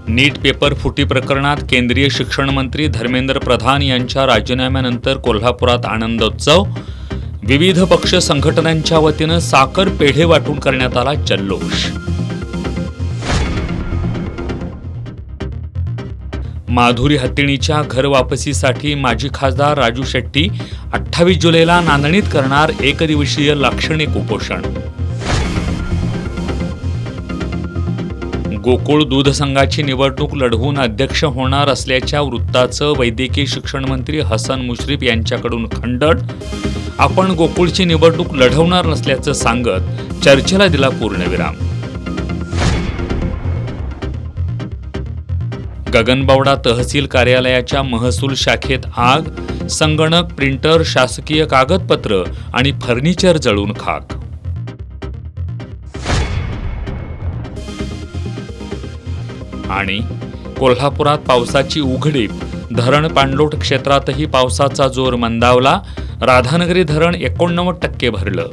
नीट paper फुटी प्रकरणात केंद्रीय शिक्षण मंत्री धर्मेंद्र प्रधान यांच्या राजीनाम्यानंतर कोल्हापुरात आनंदोत्सव. विविध पक्ष संघटनांच्या वतीनं साखर पेढे वाटून करण्यात आला जल्लोष. माधुरी हत्तीणीच्या घर वापसीसाठी माजी खासदार राजू शेट्टी 28 जुलैला नांदणीत करणार एकदिवसीय लाक्षणिक उपोषण. गोकुळ दूध संघाची निवडणूक लढवून अध्यक्ष होणार असल्याच्या वृत्ताचं वैद्यकीय शिक्षण मंत्री हसन मुश्रीफ यांच्याकडून खंडन. आपण गोकुळची निवडणूक लढवणार नसल्याचं सांगत चर्चेला दिला पूर्णविराम. गगनबावडा तहसील कार्यालयाच्या महसूल शाखेत आग. संगणक, प्रिंटर, शासकीय कागदपत्र आणि फर्निचर जळून खाक. आणि कोल्हापुरात पावसाची उघडीप. धरण पाणलोट क्षेत्रातही पावसाचा जोर मंदावला. राधानगरी धरण 89% भरलं.